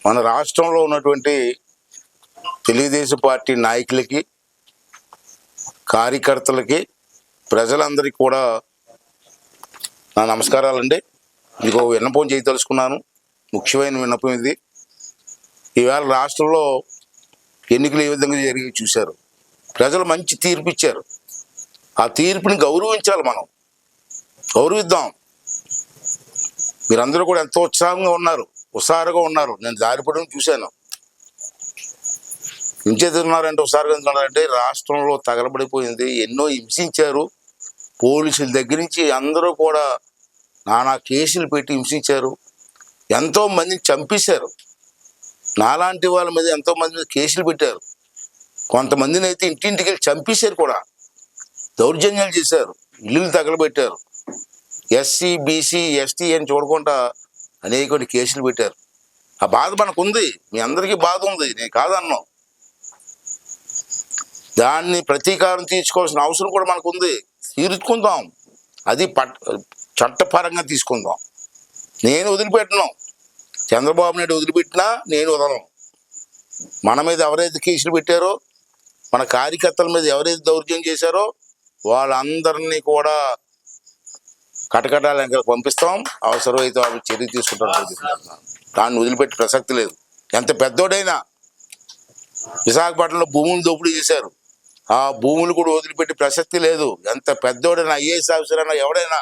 మన రాష్ట్రంలో ఉన్నటువంటి తెలుగుదేశం పార్టీ నాయకులకి, కార్యకర్తలకి, ప్రజలందరికీ కూడా నా నమస్కారాలండి. మీకు విన్నపం చేయదలుచుకున్నాను. ముఖ్యమైన విన్నపం ఇది. ఈవేళ రాష్ట్రంలో ఎన్నికలు ఏ విధంగా జరిగి చూశారు. ప్రజలు మంచి తీర్పు ఇచ్చారు. ఆ తీర్పుని గౌరవించాలి, మనం గౌరవిద్దాం. మీరందరూ కూడా ఎంతో ఉత్సాహంగా ఉన్నారు, హుషారుగా ఉన్నారు. నేను జారిపడడం చూశాను. హింసెత్తున్నారంటే హుషారుగా ఉన్నారంటే రాష్ట్రంలో తగలబడిపోయింది. ఎన్నో హింసించారు. పోలీసుల దగ్గర నుంచి అందరూ కూడా నానా కేసులు పెట్టి హింసించారు. ఎంతో మందిని చంపేశారు. నాలాంటి వాళ్ళ మీద ఎంతో మంది మీద కేసులు పెట్టారు. కొంతమందిని అయితే ఇంటింటికి వెళ్ళి చంపేశారు కూడా. దౌర్జన్యాలు చేశారు, ఇల్లులు తగలబెట్టారు. ఎస్సీ, బీసీ, ఎస్టీ అని చూడకుండా అనేక కేసులు పెట్టారు. ఆ బాధ మనకు ఉంది, మీ అందరికీ బాధ ఉంది, నేను కాదన్నాం. దాన్ని ప్రతీకారం తీర్చుకోవాల్సిన అవసరం కూడా మనకు ఉంది. తీర్చుకుందాం, అది చట్టపరంగా తీసుకుందాం. నేను వదిలిపెట్టను. చంద్రబాబు నాయుడు వదిలిపెట్టినా నేను వదలను. మన మీద ఎవరైతే కేసులు పెట్టారో, మన కార్యకర్తల మీద ఎవరైతే దౌర్జన్యం చేశారో వాళ్ళందరినీ కూడా కటకటాలు పంపిస్తాం. అవసరమైతే వాళ్ళు చర్య తీసుకుంటారు. దాన్ని వదిలిపెట్టే ప్రసక్తి లేదు. ఎంత పెద్దోడైనా. విశాఖపట్నంలో భూములు దోపిడీ చేశారు. ఆ భూములు కూడా వదిలిపెట్టే ప్రసక్తి లేదు. ఎంత పెద్దోడైనా, ఐఏఎస్ ఆఫీసర్ అయినా, ఎవడైనా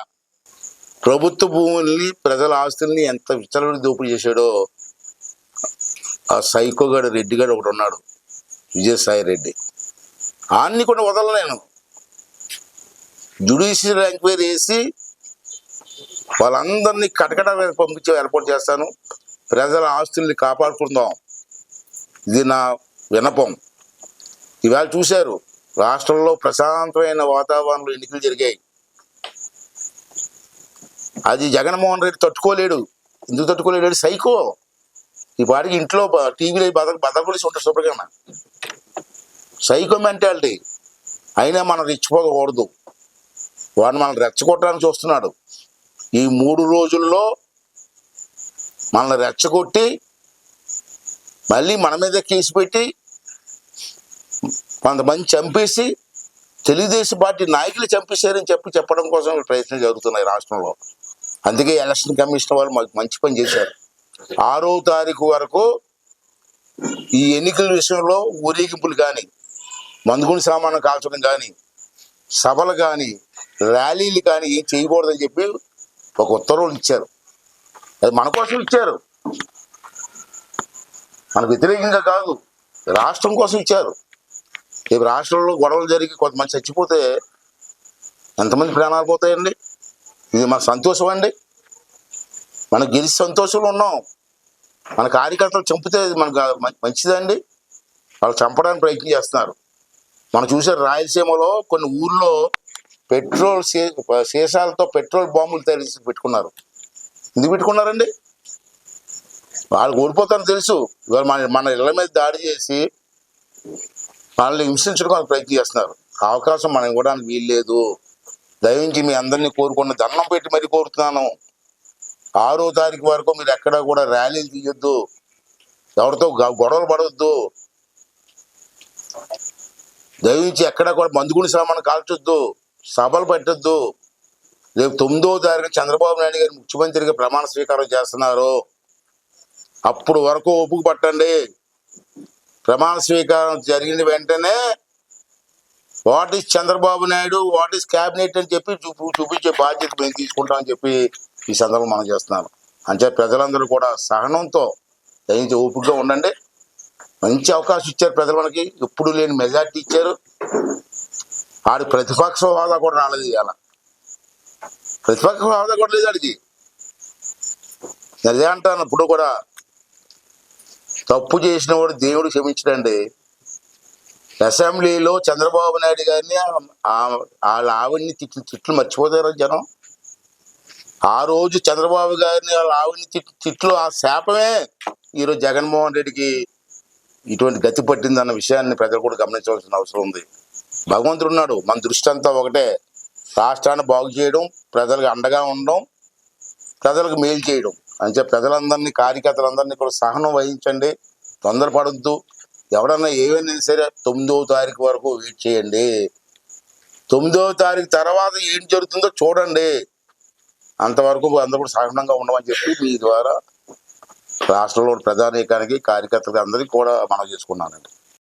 ప్రభుత్వ భూముల్ని, ప్రజల ఆస్తుల్ని ఎంత విచ్చలవిడి దోపిడీ చేశాడో ఆ సైకోగాడు రెడ్డిగాడు ఒకడు ఉన్నాడు, విజయసాయి రెడ్డి. ఆన్ని కూడా వదలలేను. జ్యుడిషియల్ ఎంక్వైరీ వేసి వాళ్ళందరినీ కటకట పంపించి ఏర్పాటు చేస్తాను. ప్రజల ఆస్తుల్ని కాపాడుకుందాం. ఇది నా విన్నపం. ఇవాళ చూశారు, రాష్ట్రంలో ప్రశాంతమైన వాతావరణంలో ఎన్నికలు జరిగాయి. అది జగన్మోహన్ రెడ్డి తట్టుకోలేడు. ఎందుకు తట్టుకోలేడు? సైకో. ఈ పాటికి ఇంట్లో టీవీలో బదపలిసి ఉంటారు శుభ్రంగా. Psycho mentality. అయినా మనం రెచ్చిపోకూడదు. వాడు మనల్ని రెచ్చగొట్టడానికి చూస్తున్నాడు. ఈ 3 రోజుల్లో మనల్ని రెచ్చగొట్టి మళ్ళీ మన మీద కేసు పెట్టి కొంతమంది చంపేసి తెలుగుదేశం పార్టీ నాయకులు చంపేశారని చెప్పడం కోసం ప్రయత్నం జరుగుతున్నాయి రాష్ట్రంలో. అందుకే ఎలక్షన్ కమిషన్ వాళ్ళు మాకు మంచి పని చేశారు. 6వ తారీఖు వరకు ఈ ఎన్నికల విషయంలో ఊరేగింపులు కానీ, మందుగుండు సామాను కాల్చడం కానీ, సభలు కానీ, ర్యాలీలు కానీ ఏం చేయకూడదని చెప్పి ఒక ఉత్తర్వులు ఇచ్చారు. అది మన కోసం ఇచ్చారు, మనకు వ్యతిరేకంగా కాదు, రాష్ట్రం కోసం ఇచ్చారు. రేపు రాష్ట్రంలో గొడవలు జరిగి కొంతమంది చచ్చిపోతే ఎంతమంది ప్రాణాలు పోతాయండి? ఇది మన సంతోషం అండి. మనం గెలిచి సంతోషంలో ఉన్నాం. మన కార్యకర్తలు చంపితే మనకు మంచిదండి. వాళ్ళు చంపడానికి ప్రయత్నం చేస్తున్నారు. మనం చూసారు, రాయలసీమలో కొన్ని ఊర్లో పెట్రోల్ సీసాలతో పెట్రోల్ బాంబులు తయారు పెట్టుకున్నారు. ఎందుకు పెట్టుకున్నారండి? వాళ్ళు ఓడిపోతారని తెలుసు. ఇవాళ మన ఇళ్ల మీద దాడి చేసి వాళ్ళని హింసించడానికి ప్రయత్నం చేస్తున్నారు. అవకాశం మనం ఇవ్వడానికి వీల్లేదు. దయించి మీ అందరినీ కోరుకున్న దండం పెట్టి మరీ కోరుతున్నాను. 6వ తారీఖు వరకు మీరు ఎక్కడా కూడా ర్యాలీలు తీయొద్దు, ఎవరితో గొడవలు పడవద్దు, దయించి ఎక్కడా కూడా మందుగుండు సామాను కాల్చొద్దు, సభలు పెట్టద్దు. రేపు 9వ తారీఖు చంద్రబాబు నాయుడు గారు ముఖ్యమంత్రిగా ప్రమాణ స్వీకారం చేస్తున్నారు. అప్పుడు వరకు ఓపిక పట్టండి. ప్రమాణ స్వీకారం జరిగిన వెంటనే what is Chandrababu Naidu, what is cabinet అని చెప్పి చూపించే బాధ్యత మేము తీసుకుంటామని చెప్పి ఈ సందర్భం మనం చేస్తున్నాను. అంటే ప్రజలందరూ కూడా సహనంతో దయించి ఓపికగా ఉండండి. మంచి అవకాశం ఇచ్చారు ప్రజలు మనకి. ఎప్పుడు లేని మెజార్టీ ఇచ్చారు. ఆడి ప్రతిపక్ష హోదా కూడా రాలేదు. ఇవాళ ప్రతిపక్ష హోదా కూడా లేదు ఆడికి. అదే అంటాను, ఇప్పుడు కూడా తప్పు చేసిన వాడు దేవుడు క్షమించడండి. అసెంబ్లీలో చంద్రబాబు నాయుడు గారిని వాళ్ళ ఆవిడ్ని తిట్లు మర్చిపోతారు జనం. ఆ రోజు చంద్రబాబు గారిని వాళ్ళ ఆవిడ్ని తిట్లు, ఆ శాపమే ఈరోజు జగన్మోహన్ రెడ్డికి ఇటువంటి గతి పట్టిందన్న విషయాన్ని ప్రజలు కూడా గమనించవలసిన అవసరం ఉంది. భగవంతుడు ఉన్నాడు. మన దృష్టి అంతా ఒకటే, రాష్ట్రాన్ని బాగు చేయడం, ప్రజలకు అండగా ఉండడం, ప్రజలకు మేలు చేయడం. అని చెప్పి ప్రజలందరినీ, కార్యకర్తలందరినీ కూడా సహనం వహించండి, తొందరపడద్దు. ఎవడన్నా ఏమైనా సరే 9వ తారీఖు వరకు వెయిట్ చేయండి. 9వ తారీఖు తర్వాత ఏం జరుగుతుందో చూడండి. అంతవరకు అందరూ కూడా సహనంగా ఉండమని చెప్పి మీ ద్వారా రాష్ట్రంలో ప్రజానీకానికి, కార్యకర్తలకి అందరికీ కూడా మనం చేసుకున్నానండి.